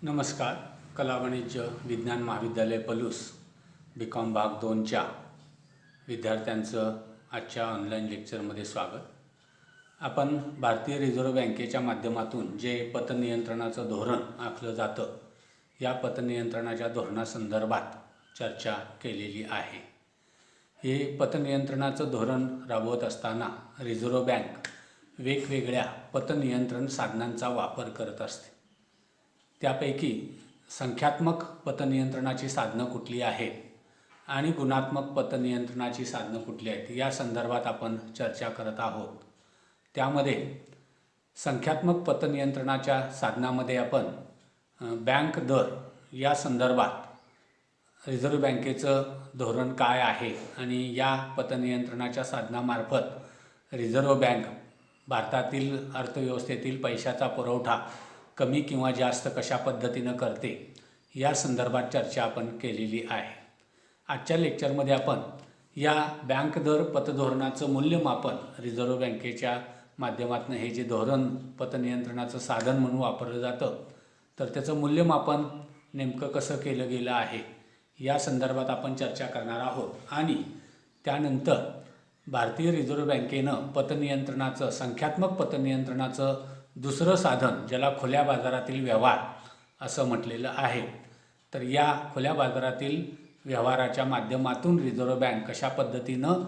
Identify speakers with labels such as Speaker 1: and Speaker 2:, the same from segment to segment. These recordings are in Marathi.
Speaker 1: नमस्कार. कला वाणिज्य विज्ञान महाविद्यालय पलूस बी.कॉम भाग 2च्या विद्यार्थ्यांचं आजच्या ऑनलाईन लेक्चरमध्ये स्वागत. आपण भारतीय रिझर्व्ह बँकेच्या माध्यमातून जे पतनियंत्रणाचं धोरण आखलं जातं, या पतनियंत्रणाच्या धोरणासंदर्भात चर्चा केलेली आहे. हे पतनियंत्रणाचं धोरण राबवत असताना रिझर्व्ह बँक वेगवेगळ्या पतनियंत्रण साधनांचा वापर करत असते. त्यापैकी संख्यात्मक पतनियंत्रणाची साधनं कुठली आहेत आणि गुणात्मक पतनियंत्रणाची साधनं कुठली आहेत या संदर्भात आपण चर्चा करत आहोत. त्यामध्ये संख्यात्मक पतनियंत्रणाच्या साधनामध्ये आपण बँक दर या संदर्भात रिझर्व्ह बँकेचं धोरण काय आहे आणि या पतनियंत्रणाच्या साधनामार्फत रिझर्व्ह बँक भारतातील अर्थव्यवस्थेतील पैशाचा पुरवठा कमी किंवा जास्त कशा पद्धतीनं करते या संदर्भात चर्चा आपण केलेली आहे. आजच्या लेक्चरमध्ये आपण या बँक दर पतधोरणाचं मूल्यमापन रिझर्व्ह बँकेच्या माध्यमातून हे जे धोरण पतनियंत्रणाचं साधन म्हणून वापरलं जातं, तर त्याचं मूल्यमापन नेमकं कसं केलं गेलं आहे या संदर्भात आपण चर्चा करणार आहोत. आणि त्यानंतर भारतीय रिझर्व्ह बँकेनं पतनियंत्रणाचं संख्यात्मक पतनियंत्रणाचं दुसरं साधन, ज्याला खुल्या बाजारातील व्यवहार असं म्हटलेलं आहे, तर या खुल्या बाजारातील व्यवहाराच्या माध्यमातून रिझर्व्ह बँक कशा पद्धतीनं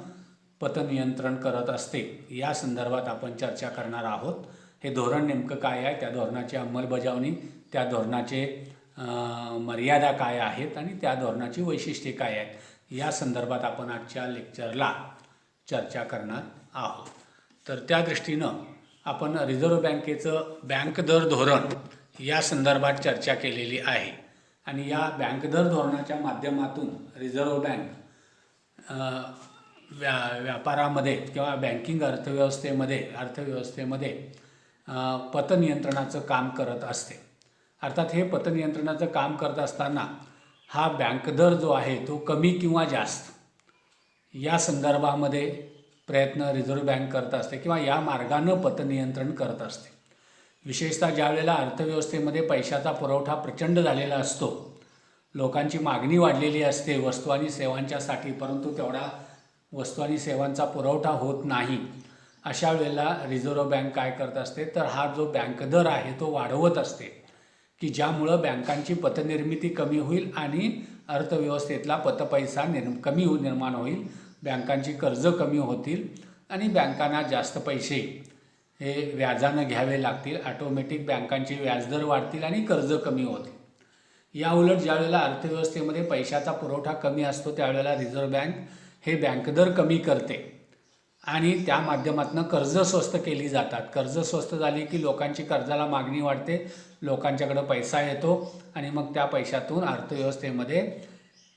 Speaker 1: पतनियंत्रण करत असते या संदर्भात आपण चर्चा करणार आहोत. हे धोरण नेमकं काय आहे, त्या धोरणाची अंमलबजावणी, त्या धोरणाचे मर्यादा काय आहेत आणि त्या धोरणाची वैशिष्ट्ये काय आहेत या संदर्भात आपण आजच्या लेक्चरला चर्चा करणार आहोत. तर त्या दृष्टीनं आपण रिझर्व्ह बँकेचं बँक दर धोरण या संदर्भात चर्चा केलेली आहे. आणि या बँक दर धोरणाच्या माध्यमातून रिझर्व्ह बँक व्यापारामध्ये किंवा बँकिंग अर्थव्यवस्थेमध्ये पतनियंत्रणाचं काम करत असते. अर्थात हे पतनियंत्रणाचं काम करत असताना हा बँक दर जो आहे तो कमी किंवा जास्त या संदर्भामध्ये प्रयत्न रिझर्व्ह बँक करत असते किंवा या मार्गानं पतनियंत्रण करत असते. विशेषतः ज्या वेळेला अर्थव्यवस्थेमध्ये पैशाचा पुरवठा प्रचंड झालेला असतो, लोकांची मागणी वाढलेली असते वस्तू आणि सेवांच्यासाठी, परंतु तेवढा वस्तू आणि सेवांचा पुरवठा होत नाही, अशा वेळेला रिझर्व्ह बँक काय करत असते, तर हा जो बँक दर आहे तो वाढवत असते की ज्यामुळं बँकांची पतनिर्मिती कमी होईल आणि अर्थव्यवस्थेतला पतपैसा निर्माण होईल, बँकांची कर्ज कमी होतील आणि बँकांना जास्त पैसे हे व्याजानं घ्यावे लागतील. ऑटोमॅटिक बँकांचे व्याजदर वाढतील आणि कर्ज कमी होतील. या उलट ज्यावेळेला अर्थव्यवस्थेमध्ये पैशाचा पुरवठा कमी असतो त्यावेळेला रिझर्व्ह बँक हे बँक दर कमी करते आणि त्या माध्यमातून कर्ज स्वस्त केली जातात. कर्ज स्वस्त झाली की लोकांची कर्जाला मागणी वाढते, लोकांच्याकडं पैसा येतो आणि मग त्या पैशातून अर्थव्यवस्थेमध्ये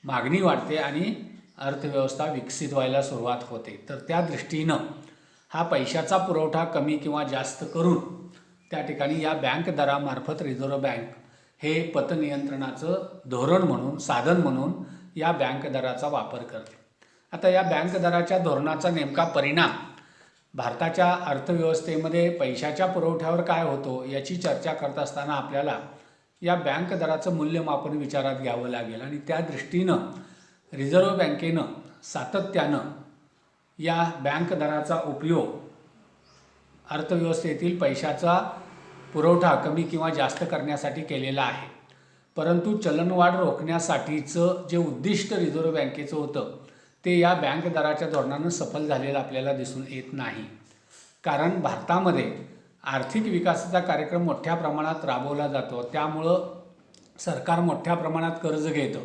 Speaker 1: मागणी वाढते आणि अर्थव्यवस्था विकसित व्हायला सुरुवात होते. तर त्या दृष्टीनं हा पैशाचा पुरवठा कमी किंवा जास्त करून त्या ठिकाणी या बँक दरामार्फत रिझर्व्ह बँक हे पतनियंत्रणाचं धोरण म्हणून, साधन म्हणून या बँक दराचा वापर करते. आता या बँक दराच्या धोरणाचा नेमका परिणाम भारताच्या अर्थव्यवस्थेमध्ये पैशाच्या पुरवठ्यावर काय होतो याची चर्चा करत असताना आपल्याला या बँक दराचं मूल्यमापन विचारात घ्यावं लागेल. आणि त्या दृष्टीनं रिझर्व्ह बँकेनं सातत्यानं या बँक दराचा उपयोग अर्थव्यवस्थेतील पैशाचा पुरवठा कमी किंवा जास्त करण्यासाठी केलेला आहे. परंतु चलनवाढ रोखण्यासाठीचं जे उद्दिष्ट रिझर्व्ह बँकेचं होतं ते या बँक दराच्या धोरणानं सफल झालेलं आपल्याला दिसून येत नाही. कारण भारतामध्ये आर्थिक विकासाचा कार्यक्रम मोठ्या प्रमाणात राबवला जातो, त्यामुळं सरकार मोठ्या प्रमाणात कर्ज घेतं,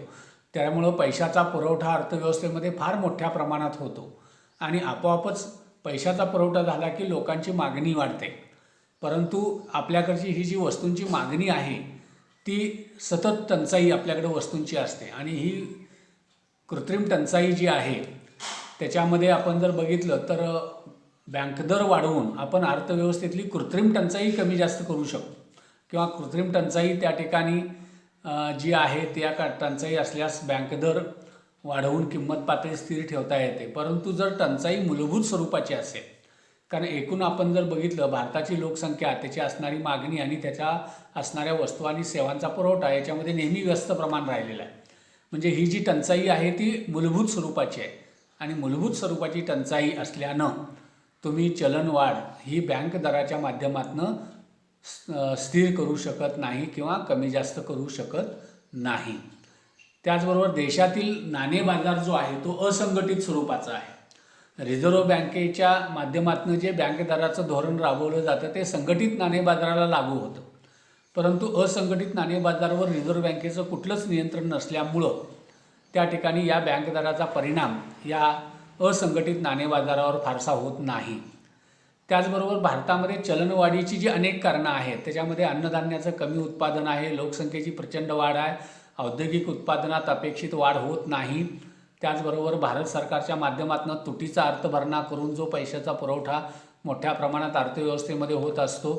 Speaker 1: त्यामुळं पैशाचा पुरवठा अर्थव्यवस्थेमध्ये फार मोठ्या प्रमाणात होतो आणि आपोआपच पैशाचा पुरवठा झाला की लोकांची मागणी वाढते. परंतु आपल्याकडची ही जी वस्तूंची मागणी आहे ती सतत टंचाई आपल्याकडे वस्तूंची असते आणि ही कृत्रिम टंचाई जी आहे त्याच्यामध्ये आपण जर बघितलं तर बँक दर वाढवून आपण अर्थव्यवस्थेतली कृत्रिम टंचाई कमी जास्त करू शकतो किंवा कृत्रिम टंचाई त्या ठिकाणी जी आहे त्या टंचाई असल्यास बँक दर वाढवून किंमत पातळी स्थिर ठेवता येते. परंतु जर टंचाई मूलभूत स्वरूपाची असेल कारण एकूण आपण जर बघितलं भारताची लोकसंख्या, त्याची असणारी मागणी आणि त्याच्या असणाऱ्या वस्तू आणि सेवांचा पुरवठा याच्यामध्ये नेहमी व्यस्त प्रमाण राहिलेलं आहे. म्हणजे ही जी टंचाई आहे ती मूलभूत स्वरूपाची आहे आणि मूलभूत स्वरूपाची टंचाई असल्यानं तुम्ही चलनवाढ ही बँक दराच्या माध्यमातून स्थिर करू शकत नाही किंवा कमी जास्त करू शकत नाही. त्याचबरोबर देशातील नाणे बाजार जो आहे तो असंघटित स्वरूपाचा आहे. रिझर्व्ह बँकेच्या माध्यमातून जे बँक दराचं धोरण राबवलं जातं ते संघटित नाणे बाजाराला लागू होतं, परंतु असंघटित नाणे बाजारावर रिझर्व्ह बँकेचं कुठलंच नियंत्रण नसल्यामुळं त्या ठिकाणी या बँक दराचा परिणाम या असंघटित नाणे बाजारावर फारसा होत नाही. त्याचबरोबर भारतामध्ये चलनवाढीची जी अनेक कारणं आहेत त्याच्यामध्ये अन्नधान्याचं कमी उत्पादन आहे, लोकसंख्येची प्रचंड वाढ आहे, औद्योगिक उत्पादनात अपेक्षित वाढ होत नाही. त्याचबरोबर भारत सरकारच्या माध्यमातून तुटीचा अर्थभरणा करून जो पैशाचा पुरवठा मोठ्या प्रमाणात अर्थव्यवस्थेमध्ये होत असतो,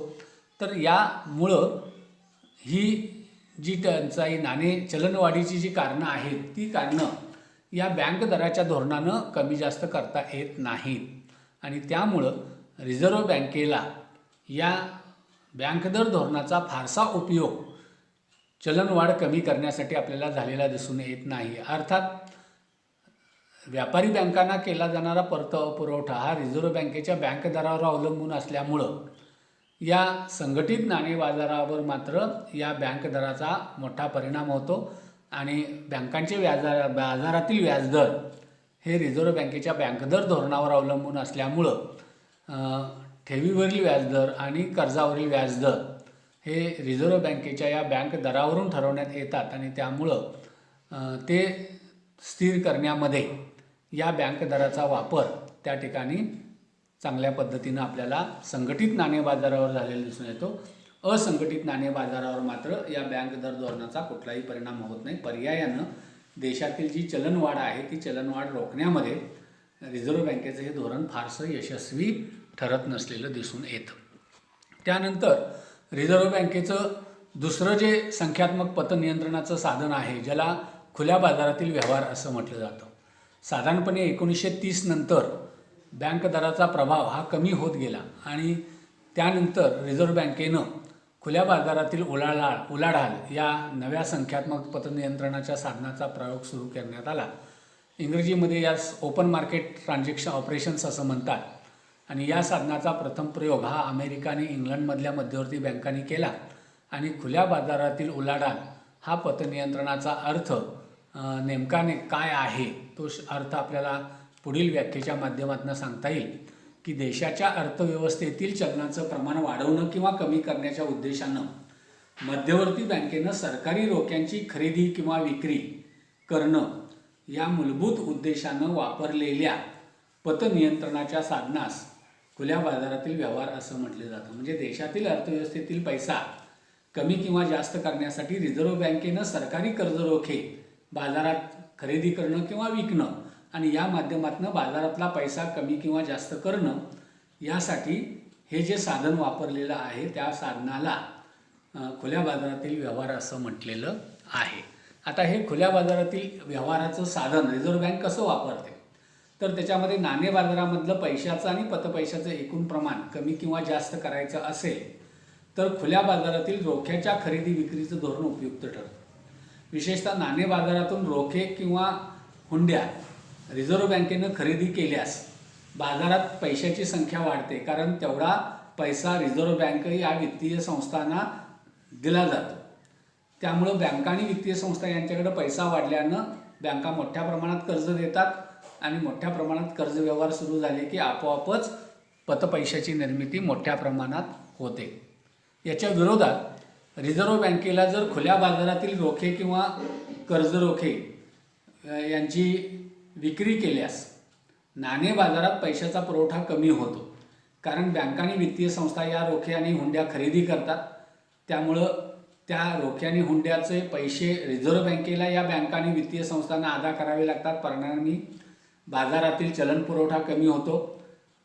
Speaker 1: तर यामुळं ही जी टंचाई चलनवाढीची जी कारणं आहेत ती कारणं या बँक दराच्या धोरणानं कमी जास्त करता येत नाहीत आणि त्यामुळं रिझर्व्ह बँकेला या बँक दर धोरणाचा फारसा उपयोग चलनवाढ कमी करण्यासाठी आपल्याला झालेला दिसून येत नाही. अर्थात व्यापारी बँकांना केला जाणारा पुरवठा हा रिझर्व्ह बँकेच्या बँक दरावर अवलंबून असल्यामुळं या संघटित नाणे बाजारावर मात्र या बँक दराचा मोठा परिणाम होतो आणि बँकांचे बाजारातील व्याजदर हे रिझर्व्ह बँकेच्या बँक दर धोरणावर अवलंबून असल्यामुळं ठेवीवरील व्याजदर आणि कर्जावरील व्याजदर हे रिझर्व्ह बँकेच्या या बँक दरावरून ठरवण्यात येतात आणि त्यामुळं ते स्थिर करण्यामध्ये या बँक दराचा वापर त्या ठिकाणी चांगल्या पद्धतीनं आपल्याला संघटित नाणे बाजारावर झालेला दिसून येतो. असंघटित नाणे बाजारावर मात्र या बँक दर धोरणाचा कुठलाही परिणाम होत नाही. पर्यायानं देशातील जी चलनवाढ आहे ती चलनवाढ रोखण्यामध्ये रिझर्व्ह बँकेचं हे धोरण फारसं यशस्वी ठरत नसलेलं दिसून येतं. त्यानंतर रिझर्व्ह बँकेचं दुसरं जे संख्यात्मक पतनियंत्रणाचं साधन आहे ज्याला खुल्या बाजारातील व्यवहार असं म्हटलं जातं. साधारणपणे 1930 नंतर बँक दराचा प्रभाव हा कमी होत गेला आणि त्यानंतर रिझर्व्ह बँकेनं खुल्या बाजारातील उलाढाल या नव्या संख्यात्मक पतनियंत्रणाच्या साधनाचा प्रयोग सुरू करण्यात आला. इंग्रजीमध्ये यास ओपन मार्केट ट्रान्झॅक्शन ऑपरेशन्स असं म्हणतात आणि या साधनाचा प्रथम प्रयोग हा अमेरिका आणि इंग्लंडमधल्या मध्यवर्ती बँकांनी केला आणि खुल्या बाजारातील उलाढाल हा पतनियंत्रणाचा अर्थ नेमका काय आहे तो अर्थ आपल्याला पुढील व्याख्येच्या माध्यमातून सांगता येईल की देशाच्या अर्थव्यवस्थेतील चलनाचं प्रमाण वाढवणं किंवा कमी करण्याच्या उद्देशानं मध्यवर्ती बँकेनं सरकारी रोख्यांची खरेदी किंवा विक्री करणं या मूलभूत उद्देशानं वापरलेल्या पतनियंत्रणाच्या साधनास खुल्या बाजारातील व्यवहार असं म्हटले जातं. म्हणजे देशातील अर्थव्यवस्थेतील पैसा कमी किंवा जास्त करण्यासाठी रिझर्व्ह बँकेनं सरकारी कर्ज रोखे बाजारात खरेदी करणं किंवा विकणं आणि या माध्यमातून बाजारातला पैसा कमी किंवा जास्त करणं यासाठी हे जे साधन वापरलेलं आहे त्या साधनाला खुल्या बाजारातील व्यवहार असं म्हटलेलं आहे. आता हे खुल्या बाजारातील व्यवहाराचं साधन रिझर्व्ह बँक कसं वापरते तर त्याच्यामध्ये नाणे बाजारामधलं पैशाचं आणि पतपैशाचं एकूण प्रमाण कमी किंवा जास्त करायचं असेल तर खुल्या बाजारातील रोख्याच्या खरेदी विक्रीचं धोरण उपयुक्त ठरतं. विशेषतः नाणे बाजारातून रोखे किंवा हुंड्या रिझर्व्ह बँकेनं खरेदी केल्यास बाजारात पैशाची संख्या वाढते कारण तेवढा पैसा रिझर्व्ह बँक या वित्तीय संस्थांना दिला जातो. त्यामुळं बँका आणि वित्तीय संस्था यांच्याकडे पैसा वाढल्यानं बँका मोठ्या प्रमाणात कर्ज देतात आणि मोठ्या प्रमाणात कर्ज व्यवहार सुरू झाले की आपोआपच पतपैशाची निर्मिती मोठ्या प्रमाणात होते. याच्या विरोधात रिझर्व्ह बँकेला जर खुल्या बाजारातील रोखे किंवा कर्ज रोखे यांची विक्री केल्यास नाणे बाजारात पैशाचा पुरवठा कमी होतो कारण बँका आणि वित्तीय संस्था या रोखे आणि हुंड्या खरेदी करतात. त्यामुळं त्या रोखे आणि हुंड्याचे पैसे रिझर्व्ह बँकेला या बँका आणि वित्तीय संस्थांना अदा करावे लागतात. परिणामी बाजारातील चलन पुरवठा कमी होतो.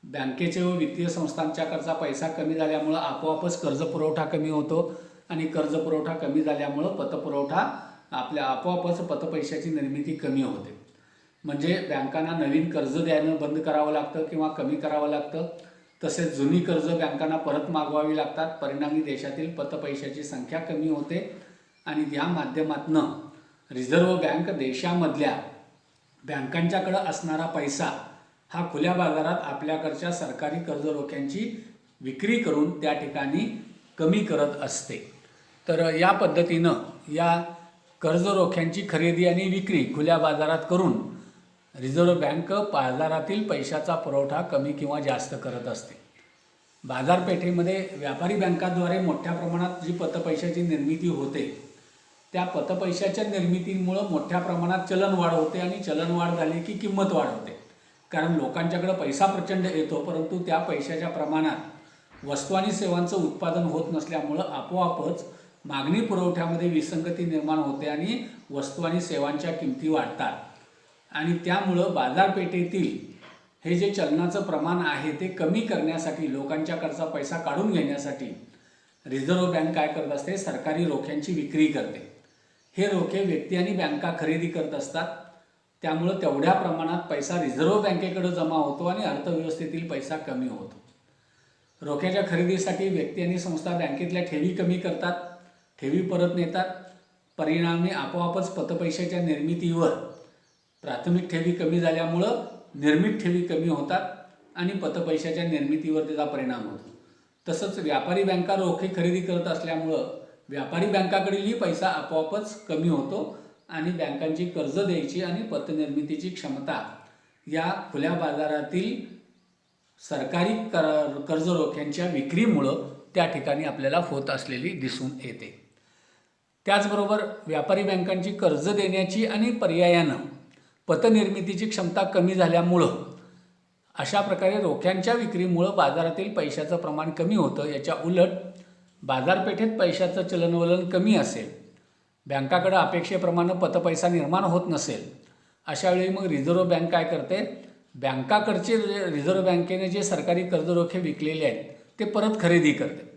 Speaker 1: बँकेचे व वित्तीय संस्थांच्याकडचा पैसा कमी झाल्यामुळं आपोआपच कर्ज पुरवठा कमी होतो आणि कर्ज पुरवठा कमी झाल्यामुळं पतपुरवठा आपोआपच पतपैशाची निर्मिती कमी होते. म्हणजे बँकांना नवीन कर्ज द्यायला बंद करावं लागतं किंवा कमी करावं लागतं. तसेच जुनी कर्ज बँकांना परत मागवावी लागतात. परिणामी देशातील पतपैशाची संख्या कमी होते आणि या माध्यमातून रिझर्व्ह बँक देशामधल्या बँकांच्याकडे असणारा पैसा हा खुल्या बाजारात आपल्याकडच्या सरकारी कर्ज रोख्यांची विक्री करून त्या ठिकाणी कमी करत असते. तर या पद्धतीनं या कर्ज रोख्यांची खरेदी आणि विक्री खुल्या बाजारात करून रिझर्व्ह बँक बाजारातील पैशाचा पुरवठा कमी किंवा जास्त करत असते. बाजारपेठेमध्ये व्यापारी बँकांद्वारे मोठ्या प्रमाणात जी पतपैशाची निर्मिती होते त्या पतपैशाच्या निर्मितीमुळं मोठ्या प्रमाणात चलनवाढ होते आणि चलनवाढ झाली की किंमत वाढ होते. कारण लोकांच्याकडे पैसा प्रचंड येतो, परंतु त्या पैशाच्या प्रमाणात वस्तू आणि सेवांचं उत्पादन होत नसल्यामुळं आपोआपच मागणी पुरवठ्यामध्ये विसंगती निर्माण होते आणि वस्तू आणि सेवांच्या किमती वाढतात. आणि त्यामुळं बाजारपेठेतील हे जे चलनाचं प्रमाण आहे ते कमी करण्यासाठी, लोकांच्याकडचा पैसा काढून घेण्यासाठी रिझर्व्ह बँक काय करत असते, सरकारी रोख्यांची विक्री करते. हे रोखे व्यक्ती आणि बँका खरेदी करत असतात. त्यामुळं तेवढ्या प्रमाणात पैसा रिझर्व्ह बँकेकडे जमा होतो आणि अर्थव्यवस्थेतील पैसा कमी होतो. रोख्याच्या खरेदीसाठी व्यक्ती आणि संस्था बँकेतल्या ठेवी कमी करतात, ठेवी परत नेतात. परिणामी आपोआपच पतपैशाच्या निर्मितीवर प्राथमिक ठेवी कमी झाल्यामुळं निर्मित ठेवी कमी होतात आणि पतपैशाच्या निर्मितीवर त्याचा परिणाम होतो. तसंच व्यापारी बँका रोखे खरेदी करत असल्यामुळं व्यापारी बँकाकडीलही पैसा आपोआपच कमी होतो आणि बँकांची कर्ज द्यायची आणि पतनिर्मितीची क्षमता या खुल्या बाजारातील सरकारी कर्ज रोख्यांच्या विक्रीमुळं त्या ठिकाणी आपल्याला होत असलेली दिसून येते. त्याचबरोबर व्यापारी बँकांची कर्ज देण्याची आणि पर्यायानं पतनिर्मितीची क्षमता कमी झाल्यामुळं अशा प्रकारे रोख्यांच्या विक्रीमुळं बाजारातील पैशाचं प्रमाण कमी होतं. याच्या उलट बाजारपेठेत पैशाचं चलनवलन कमी असेल, बँकाकडं अपेक्षेप्रमाणे पतपैसा निर्माण होत नसेल, अशावेळी मग रिझर्व्ह बँक काय करते, बँकाकडचे रिझर्व्ह बँकेने जे सरकारी कर्ज रोखे विकलेले आहेत ते परत खरेदी करते.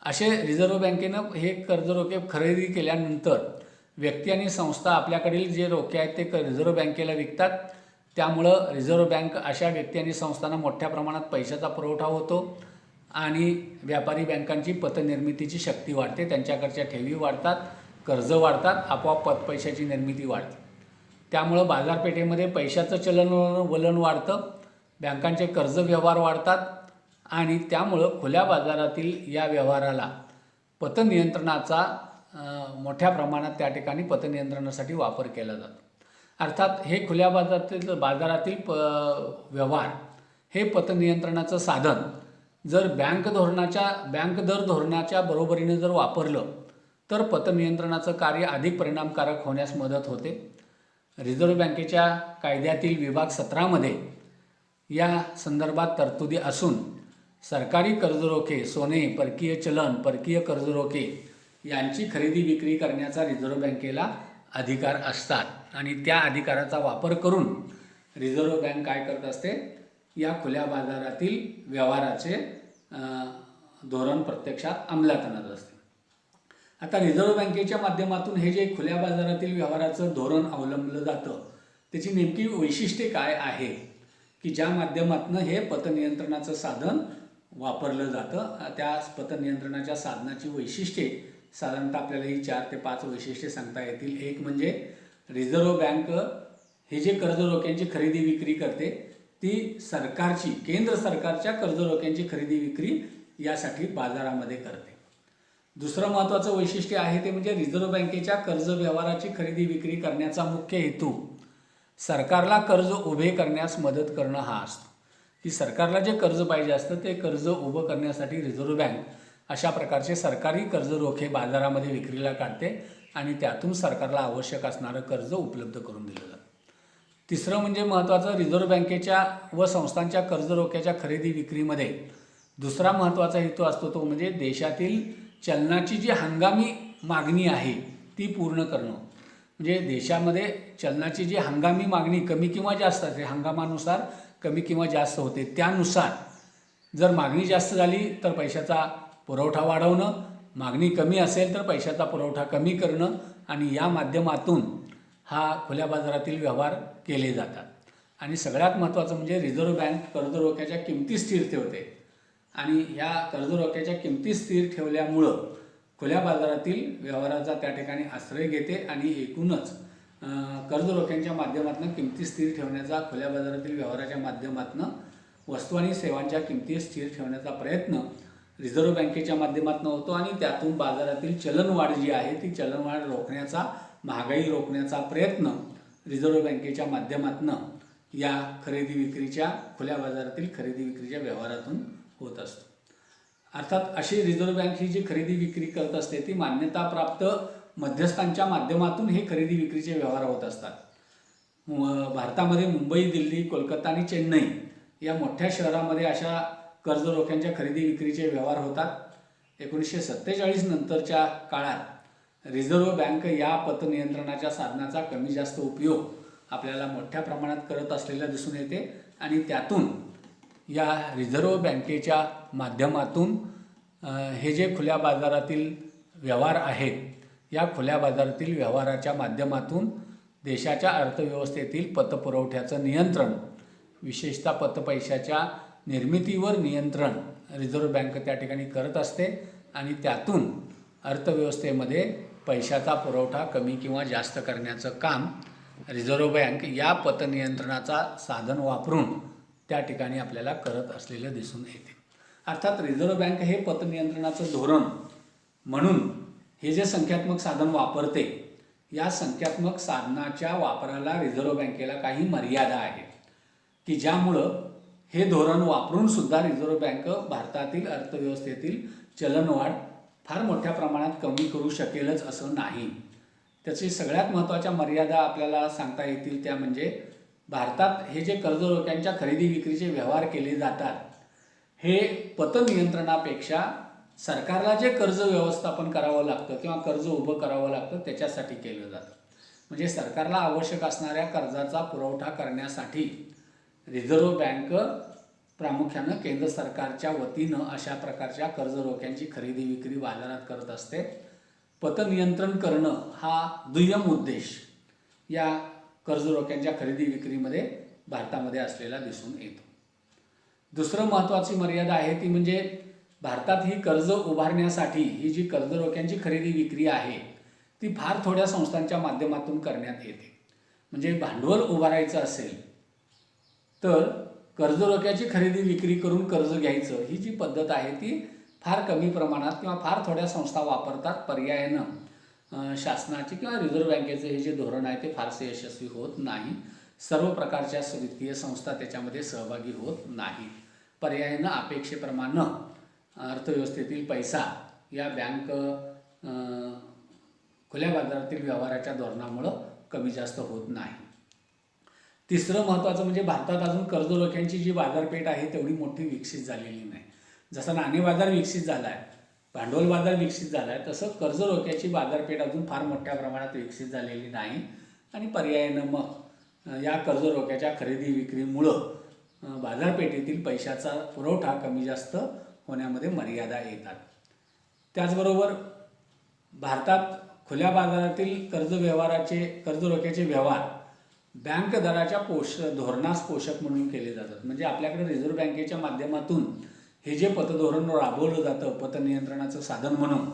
Speaker 1: असे रिझर्व्ह बँकेनं हे कर्ज रोखे खरेदी केल्यानंतर व्यक्ती आणि संस्था आपल्याकडील जे रोखे आहेत ते रिझर्व्ह बँकेला विकतात. त्यामुळं रिझर्व्ह बँक अशा व्यक्ती आणि संस्थांना मोठ्या प्रमाणात पैशाचा पुरवठा होतो आणि व्यापारी बँकांची पतनिर्मितीची शक्ती वाढते, त्यांच्याकडच्या ठेवी वाढतात, कर्ज वाढतात, आपोआप पतपैशाची निर्मिती वाढते. त्यामुळं बाजारपेठेमध्ये पैशाचं चलनवलन वाढतं, बँकांचे कर्ज व्यवहार वाढतात आणि त्यामुळं खुल्या बाजारातील या व्यवहाराला पतनियंत्रणाचा मोठ्या प्रमाणात त्या ठिकाणी पतनियंत्रणासाठी वापर केला जातो. अर्थात हे खुल्या बाजारातील व्यवहार हे पतनियंत्रणाचं साधन जर बँक दर धोरणाच्या बरोबरीने जर वापरलं तर पतनियंत्रणाचं कार्य अधिक परिणामकारक होण्यास मदत होते. रिझर्व्ह बँकेच्या कायद्यातील विभाग 17 या संदर्भात तरतुदी असून सरकारी कर्जरोखे, सोने, परकीय चलन, परकीय कर्जरोखे यांची खरेदी विक्री करण्याचा रिझर्व्ह बँकेला अधिकार असतात आणि त्या अधिकाराचा वापर करून रिझर्व्ह बँक काय करत असते, या खुल्या बाजारातील व्यवहाराचे धोरण प्रत्यक्षात अंमलात आणत असते. आता रिझर्व्ह बँकेच्या माध्यमातून हे जे खुल्या बाजारातील व्यवहाराचं धोरण अवलंबलं जातं त्याची नेमकी वैशिष्ट्ये काय आहे की ज्या माध्यमातून हे पतनियंत्रणाचं साधन वापरलं जातं. त्या पतनियंत्रणाच्या साधनाची वैशिष्ट्ये साधारणतः आपल्याला ही 4 ते 5 वैशिष्ट्ये सांगता येतील. एक म्हणजे रिझर्व्ह बँक हे जे कर्ज रोख्यांची खरेदी विक्री करते ती सरकारची, केंद्र सरकारच्या कर्ज रोख्यांची खरेदी विक्री यासाठी बाजारामध्ये करते. दुसरं महत्त्वाचं वैशिष्ट्य आहे ते म्हणजे रिझर्व्ह बँकेच्या कर्ज व्यवहाराची खरेदी विक्री करण्याचा मुख्य हेतू सरकारला कर्ज उभे करण्यास मदत करणं हा असतो. की सरकारला जे कर्ज पाहिजे असतं ते कर्ज उभं करण्यासाठी रिझर्व्ह बँक अशा प्रकारचे सरकारी कर्ज रोखे बाजारामध्ये विक्रीला काढते आणि त्यातून सरकारला आवश्यक असणारं कर्ज उपलब्ध करून दिलं जातं. तिसरं म्हणजे महत्त्वाचं, रिझर्व्ह बँकेच्या व संस्थांच्या कर्ज रोख्याच्या खरेदी विक्रीमध्ये दुसरा महत्त्वाचा हेतू असतो तो म्हणजे देशातील चलनाची जी हंगामी मागणी आहे ती पूर्ण करणं. म्हणजे देशामध्ये चलनाची जी हंगामी मागणी कमी किंवा जास्त असते, हंगामानुसार कमी किंवा जास्त होते, त्यानुसार जर मागणी जास्त झाली तर पैशाचा पुरवठा वाढवणं, मागणी कमी असेल तर पैशाचा पुरवठा कमी करणं आणि या माध्यमातून हा खुल्या बाजारातील व्यवहार केले जातात. आणि सगळ्यात महत्त्वाचं म्हणजे रिझर्व्ह बँक कर्ज रोख्याच्या किमती स्थिर ठेवते. आणि ह्या कर्ज रोख्याच्या किमती स्थिर ठेवल्यामुळं खुल्या बाजारातील व्यवहाराचा त्या ठिकाणी आश्रय घेते आणि एकूणच कर्ज रोख्यांच्या माध्यमातून किमती स्थिर ठेवण्याचा, खुल्या बाजारातील व्यवहाराच्या माध्यमातून वस्तू आणि सेवांच्या किमती स्थिर ठेवण्याचा प्रयत्न रिझर्व्ह बँकेच्या माध्यमातून होतो आणि त्यातून बाजारातील चलनवाढ जी आहे ती चलनवाढ रोखण्याचा, महागाई रोखण्याचा प्रयत्न रिझर्व्ह बँकेच्या माध्यमातून या खरेदी विक्रीच्या, खुल्या बाजारातील खरेदी विक्रीच्या व्यवहारातून होत असतो. अर्थात अशी रिझर्व्ह बँक ही जी खरेदी विक्री करत असते ती मान्यताप्राप्त मध्यस्थांच्या माध्यमातून हे खरेदी विक्रीचे व्यवहार होत असतात. भारतामध्ये मुंबई, दिल्ली, कोलकाता आणि चेन्नई या मोठ्या शहरामध्ये अशा कर्ज रोख्यांच्या खरेदी विक्रीचे व्यवहार होतात. 1947 नंतरच्या काळात रिझर्व्ह बँक या पतनियंत्रणाच्या साधनाचा कमी जास्त उपयोग आपल्याला मोठ्या प्रमाणात करत असलेला दिसून येते आणि त्यातून या रिझर्व्ह बँकेच्या माध्यमातून हे जे खुल्या बाजारातील व्यवहार आहेत, या खुल्या बाजारातील व्यवहाराच्या माध्यमातून देशाच्या अर्थव्यवस्थेतील पतपुरवठ्याचं नियंत्रण, विशेषतः पतपैशाच्या निर्मितीवर नियंत्रण रिझर्व्ह बँक त्या ठिकाणी करत असते आणि त्यातून अर्थव्यवस्थेमध्ये पैशाचा पुरवठा कमी किंवा जास्त करण्याचं काम रिझर्व्ह बँक या पतनियंत्रणाचा साधन वापरून त्या ठिकाणी आपल्याला करत असलेलं दिसून येते. अर्थात रिझर्व्ह बँक हे पतनियंत्रणाचं धोरण म्हणून हे जे संख्यात्मक साधन वापरते, या संख्यात्मक साधनाच्या वापराला रिझर्व्ह बँकेला काही मर्यादा आहे की ज्यामुळं हे धोरण वापरून सुद्धा रिझर्व्ह बँक भारतातील अर्थव्यवस्थेतील चलनवाढ फार मोठ्या प्रमाणात कमी करू शकेलच असं नाही. त्याची सगळ्यात महत्त्वाच्या मर्यादा आपल्याला सांगता येतील त्या म्हणजे भारतात हे जे कर्ज रोख्यांच्या खरेदी विक्रीचे व्यवहार केले जातात हे पतनियंत्रणापेक्षा सरकारला जे कर्ज व्यवस्थापन करावं लागतं किंवा कर्ज उभं करावं लागतं त्याच्यासाठी केलं जातं. म्हणजे सरकारला आवश्यक असणाऱ्या कर्जाचा पुरवठा करण्यासाठी रिझर्व्ह बँक प्रामुख्यानं केंद्र सरकारच्या वतीनं अशा प्रकारच्या कर्ज रोख्यांची खरेदी विक्री बाजारात करत असते. पतनियंत्रण करणं हा दुय्यम उद्देश या कर्ज रोख्यांच्या खरेदी विक्रीमध्ये भारतामध्ये असलेला दिसून येतो. दुसरं महत्त्वाची मर्यादा आहे ती म्हणजे भारतात ही कर्ज उभारण्यासाठी ही जी कर्ज रोख्यांची खरेदी विक्री आहे ती फार थोड्या संस्थांच्या माध्यमातून करण्यात येते. म्हणजे भांडवल उभारायचं असेल तर कर्ज रोख्याची खरेदी विक्री करून कर्ज घ्यायचं ही जी पद्धत आहे ती फार कमी प्रमाणात किंवा फार थोड्या संस्था वापरतात. पर्यायानं शासनाचे किंवा रिझर्व्ह बँकेचे हे जे धोरण आहे ते फारसे यशस्वी होत नाही. सर्व प्रकारच्या वित्तीय संस्था त्याच्यामध्ये सहभागी होत नाही. पर्यायानं अपेक्षेप्रमाणे अर्थव्यवस्थेतील पैसा या बँक खुल्या बाजारातील व्यवहाराच्या धोरणामुळं कमी जास्त होत नाही. तिसरं महत्त्वाचं म्हणजे भारतात अजून कर्ज रोख्यांची जी बाजारपेठ आहे तेवढी मोठी विकसित झालेली नाही. जसा नाणे बाजार विकसित झाला आहे, भांडवल बाजार विकसित झाला आहे, तसं कर्ज रोख्याची बाजारपेठ अजून फार मोठ्या प्रमाणात विकसित झालेली नाही आणि पर्यायानं मग या कर्ज रोख्याच्या खरेदी विक्रीमुळं बाजारपेठेतील पैशाचा पुरवठा कमी जास्त होण्यामध्ये मर्यादा येतात. त्याचबरोबर भारतात खुल्या बाजारातील कर्ज रोख्याचे व्यवहार बँक दराच्या धोरणास पोषक म्हणून केले जातात. म्हणजे आपल्याकडे रिझर्व्ह बँकेच्या माध्यमातून हे जे पतधोरण राबवलं जातं पतनियंत्रणाचं साधन म्हणून,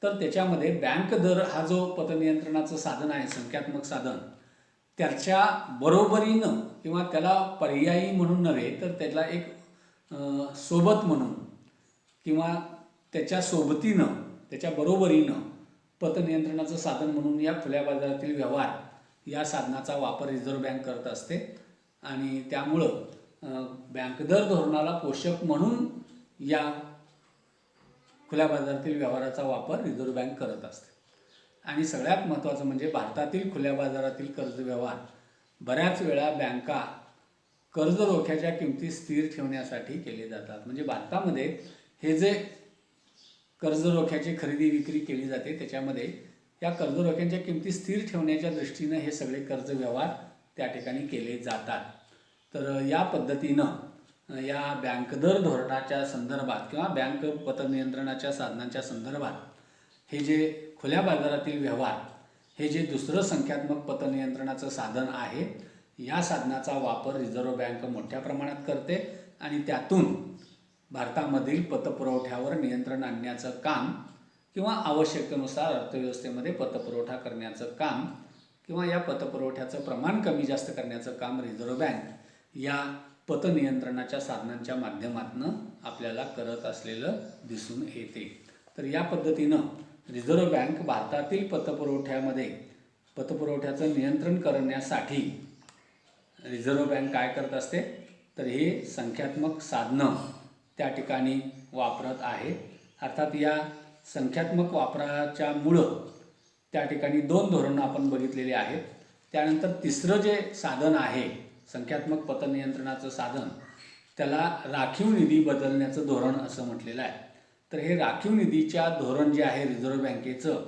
Speaker 1: तर त्याच्यामध्ये बँक दर हा जो पतनियंत्रणाचं साधन आहे, संख्यात्मक साधन, त्याच्या बरोबरीनं किंवा त्याला पर्यायी म्हणून नव्हे तर त्याला एक सोबत म्हणून किंवा त्याच्या सोबतीनं, त्याच्या बरोबरीनं पतनियंत्रणाचं साधन म्हणून या खुल्या बाजारातील व्यवहार या साधनाचा वापर रिझर्व्ह बँक करत असते आणि त्यामुळं बँक दर धोरणाला पोषक म्हणून या खुल्या बाजारातील व्यवहाराचा वापर रिझर्व्ह बँक करत असते. आणि सगळ्यात महत्त्वाचं म्हणजे भारतातील खुल्या बाजारातील कर्ज व्यवहार बऱ्याच वेळा बँका कर्ज रोख्याच्या किमती स्थिर ठेवण्यासाठी केले जातात. म्हणजे भारतामध्ये हे जे कर्ज रोख्याची खरेदी विक्री केली जाते त्याच्यामध्ये या कर्ज रोख्यांच्या किमती स्थिर ठेवण्याच्या दृष्टीनं हे सगळे कर्ज व्यवहार त्या ठिकाणी केले जातात. तर या पद्धतीनं या बँक दर धोरणाच्या संदर्भात किंवा बँक पतनियंत्रणाच्या साधनांच्या संदर्भात हे जे खुल्या बाजारातील व्यवहार हे जे दुसरं संख्यात्मक पतनियंत्रणाचं साधन आहे, या साधनाचा वापर रिझर्व्ह बँक मोठ्या प्रमाणात करते आणि त्यातून भारतामधील पतपुरवठ्यावर नियंत्रण आणण्याचं काम किंवा आवश्यकतेनुसार अर्थव्यवस्थेमध्ये पतपुरवठा करण्याचं काम किंवा या पतपुरवठ्याचं प्रमाण कमी जास्त करण्याचं काम रिझर्व्ह बँक या पतनियंत्रणाच्या साधनांच्या माध्यमातून आपल्याला करत असलेलं दिसून येते. तर या पद्धतीनं रिझर्व्ह बँक भारतातील पतपुरवठ्याचं नियंत्रण करण्यासाठी रिझर्व्ह बँक काय करत असते, तर हे संख्यात्मक साधनं त्या ठिकाणी वापरत आहे. अर्थात या संख्यात्मक वापराच्यामुळं त्या ठिकाणी 2 धोरणं आपण बघितलेली आहेत. त्यानंतर तिसरं जे साधन आहे संख्यात्मक पतनियंत्रणाचं साधन, त्याला राखीव निधी बदलण्याचं धोरण असं म्हटलेलं आहे. तर हे राखीव निधीच्या धोरण जे आहे रिझर्व्ह बँकेचं,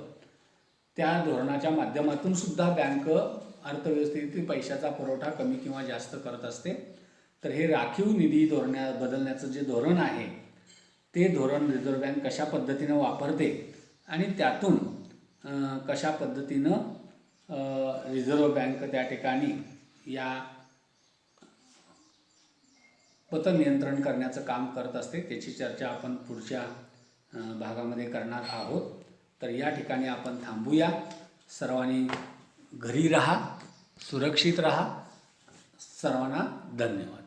Speaker 1: त्या धोरणाच्या माध्यमातून सुद्धा बँक अर्थव्यवस्थेतील पैशाचा पुरवठा कमी किंवा जास्त करत असते. तर हे राखीव निधी बदलण्याचं जे धोरण आहे ते धोरण रिझर्व्ह बँक कशा पद्धतीनं वापरते आणि त्यातून कशा पद्धतीनं रिझर्व्ह बँक त्या ठिकाणी या पतनियंत्रण करण्याचं काम करत असते, त्याची चर्चा आपण पुढच्या भागामध्ये करणार आहोत. तर या ठिकाणी आपण थांबूया. सर्वांनी घरी राहा, सुरक्षित राहा. सर्वांना धन्यवाद.